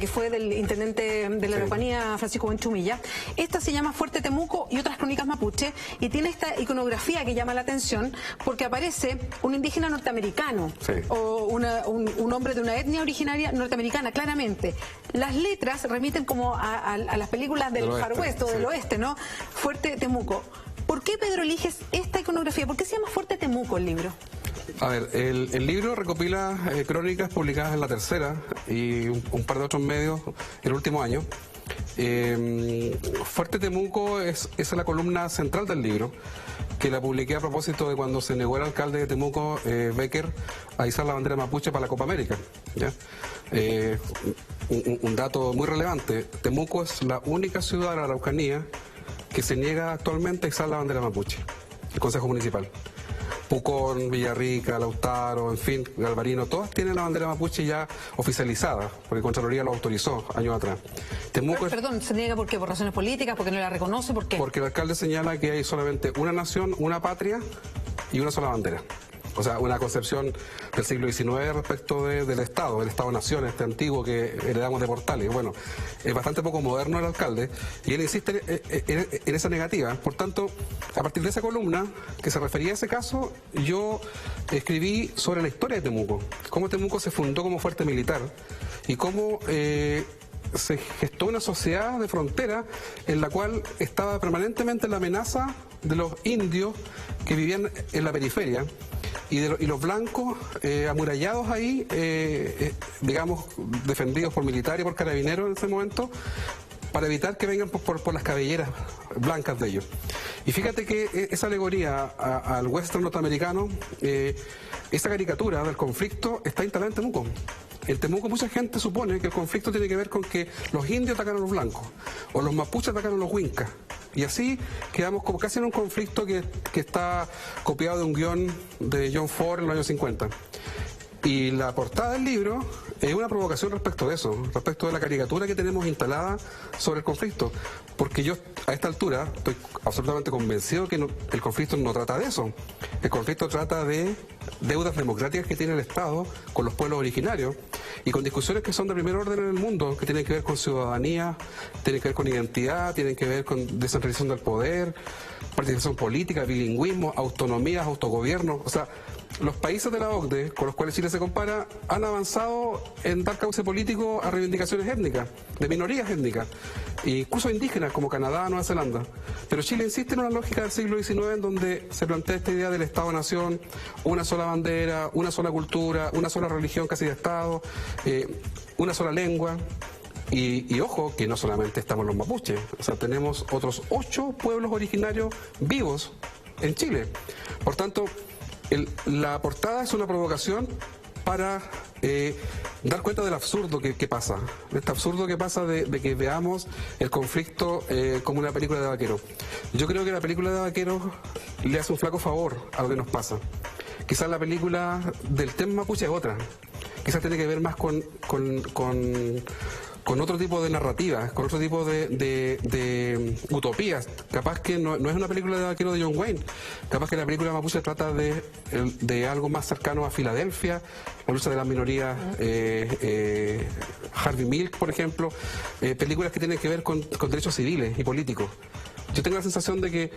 que fue del intendente de la Araucanía, Francisco Buenchumilla. Esta se llama Fuerte Temuco y otras crónicas mapuche, y tiene esta iconografía que llama la atención porque aparece un indígena norteamericano, o un hombre de una etnia originaria norteamericana, claramente. Las letras remiten como a las películas del Far West o del oeste, ¿no? Fuerte Temuco. ¿Por qué, Pedro, eliges esta iconografía? ¿Por qué se llama Fuerte Temuco el libro? A ver, el libro recopila crónicas publicadas en La Tercera y un par de otros medios el último año. Fuerte Temuco es la columna central del libro, que la publiqué a propósito de cuando se negó el alcalde de Temuco, Becker, a izar la bandera mapuche para la Copa América, ¿ya? Un dato muy relevante: Temuco es la única ciudad de la Araucanía que se niega actualmente a izar la bandera mapuche, el Consejo Municipal. Pucón, Villarrica, Lautaro, en fin, Galvarino, todas tienen la bandera mapuche ya oficializada, porque Contraloría lo autorizó años atrás. Temuco Perdón, ¿se niega por qué? ¿Por razones políticas? ¿Porque no la reconoce? ¿Por qué? Porque el alcalde señala que hay solamente una nación, una patria y una sola bandera. O sea, una concepción del siglo XIX respecto del Estado, del Estado-Nación, este antiguo que heredamos de Portales. Bueno, es bastante poco moderno el alcalde y él insiste en esa negativa. Por tanto, a partir de esa columna que se refería a ese caso, yo escribí sobre la historia de Temuco, cómo Temuco se fundó como fuerte militar y cómo se gestó una sociedad de frontera en la cual estaba permanentemente la amenaza de los indios que vivían en la periferia y los blancos amurallados ahí, digamos, defendidos por militares y por carabineros en ese momento, para evitar que vengan por las cabelleras blancas de ellos. Y fíjate que esa alegoría al western norteamericano, esa caricatura del conflicto está instalada en Temuco. En Temuco mucha gente supone que el conflicto tiene que ver con que los indios atacaron a los blancos o los mapuches atacaron a los huincas. Y así quedamos como casi en un conflicto que está copiado de un guión de John Ford en los años 50. Y la portada del libro es una provocación respecto de eso, respecto de la caricatura que tenemos instalada sobre el conflicto. Porque yo a esta altura estoy absolutamente convencido que el conflicto no trata de eso. El conflicto trata de deudas democráticas que tiene el Estado con los pueblos originarios y con discusiones que son de primer orden en el mundo, que tienen que ver con ciudadanía, tienen que ver con identidad, tienen que ver con descentralización del poder, participación política, bilingüismo, autonomías, autogobierno. O sea, los países de la OCDE, con los cuales Chile se compara, han avanzado en dar cauce político a reivindicaciones étnicas, de minorías étnicas, incluso indígenas como Canadá, Nueva Zelanda. Pero Chile insiste en una lógica del siglo XIX en donde se plantea esta idea del Estado-Nación, una sola bandera, una sola cultura, una sola religión casi de Estado, una sola lengua. Y ojo, que no solamente estamos los mapuches, o sea, tenemos otros 8 pueblos originarios vivos en Chile. Por tanto, la portada es una provocación para dar cuenta del absurdo que pasa, de este absurdo que pasa de que veamos el conflicto como una película de vaqueros. Yo creo que la película de vaqueros le hace un flaco favor a lo que nos pasa. Quizás la película del tema mapuche es otra, quizás tiene que ver más con otro tipo de narrativas, con otro tipo de utopías. Capaz que no es una película de vaquero de John Wayne, capaz que la película mapuche trata de algo más cercano a Filadelfia, la lucha de las minorías, Harvey Milk, por ejemplo, películas que tienen que ver con derechos civiles y políticos. Yo tengo la sensación de que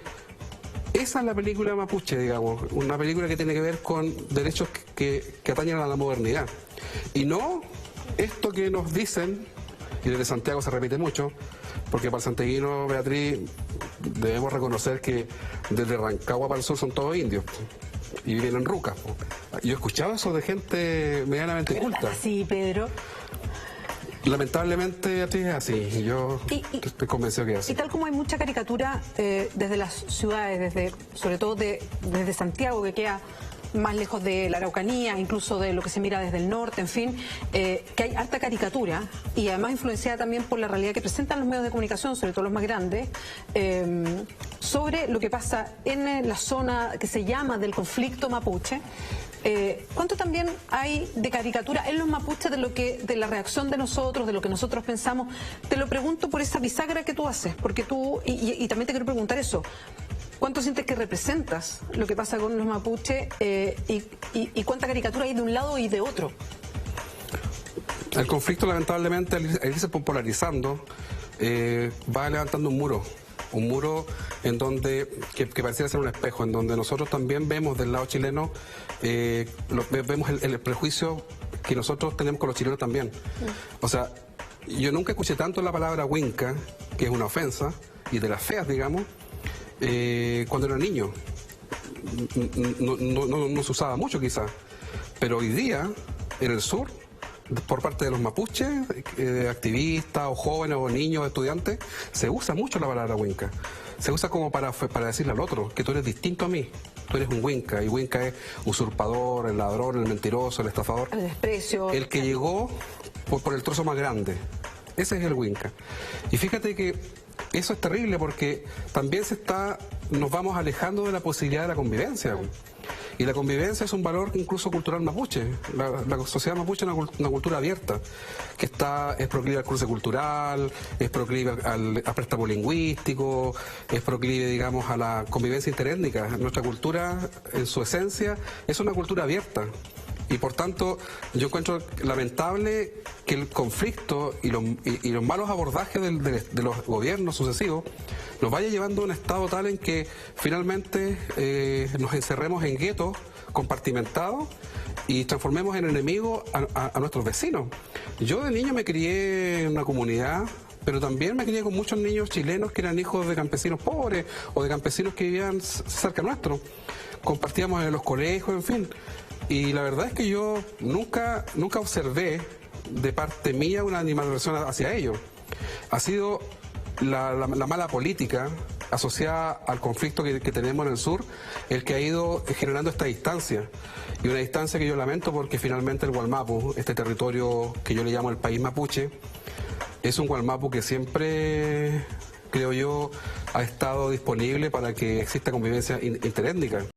esa es la película mapuche, digamos, una película que tiene que ver con derechos que atañen a la modernidad. Y no esto que nos dicen, y desde Santiago se repite mucho, porque para el santiaguino, Beatriz, debemos reconocer que desde Rancagua para el sur son todos indios y viven en rucas. Yo he escuchado eso de gente medianamente culta. Así, Pedro. Lamentablemente, Beatriz, es así. Yo estoy convencido que es así. Y tal como hay mucha caricatura desde las ciudades, sobre todo desde Santiago, que queda más lejos de la Araucanía, incluso de lo que se mira desde el norte, en fin, que hay harta caricatura y además influenciada también por la realidad que presentan los medios de comunicación, sobre todo los más grandes, sobre lo que pasa en la zona que se llama del conflicto mapuche. ¿Cuánto también hay de caricatura en los mapuches de la reacción de nosotros, de lo que nosotros pensamos? Te lo pregunto por esa bisagra que tú haces, porque tú, y también te quiero preguntar eso, ¿cuánto sientes que representas lo que pasa con los mapuches y cuánta caricatura hay de un lado y de otro? El conflicto, lamentablemente, al irse popularizando, va levantando un muro en donde, que pareciera ser un espejo, en donde nosotros también vemos del lado chileno, vemos el prejuicio que nosotros tenemos con los chilenos también. O sea, yo nunca escuché tanto la palabra huinca, que es una ofensa, y de las feas, digamos, cuando era niño. No se usaba mucho quizás, pero hoy día, en el sur, por parte de los mapuches, activistas o jóvenes o niños, estudiantes, se usa mucho la palabra huinca. Se usa como para decirle al otro que tú eres distinto a mí. Tú eres un huinca, y huinca es usurpador, el ladrón, el mentiroso, el estafador. El desprecio. El que llegó por el trozo más grande. Ese es el huinca. Y fíjate que eso es terrible porque también nos vamos alejando de la posibilidad de la convivencia. Y la convivencia es un valor incluso cultural mapuche. La sociedad mapuche es una cultura abierta, que es proclive al cruce cultural, es proclive al préstamo lingüístico, es proclive, digamos, a la convivencia interétnica. Nuestra cultura, en su esencia, es una cultura abierta. Y por tanto, yo encuentro lamentable que el conflicto y los malos abordajes de los gobiernos sucesivos nos vaya llevando a un estado tal en que finalmente nos encerremos en guetos compartimentados y transformemos en enemigos a nuestros vecinos. Yo de niño me crié en una comunidad, pero también me crié con muchos niños chilenos que eran hijos de campesinos pobres o de campesinos que vivían cerca nuestro. Compartíamos en los colegios, en fin. Y la verdad es que yo nunca observé de parte mía una animadversión hacia ellos. Ha sido la mala política asociada al conflicto que tenemos en el sur el que ha ido generando esta distancia. Y una distancia que yo lamento porque finalmente el Wallmapu, este territorio que yo le llamo el país mapuche, es un Wallmapu que siempre, creo yo, ha estado disponible para que exista convivencia interétnica.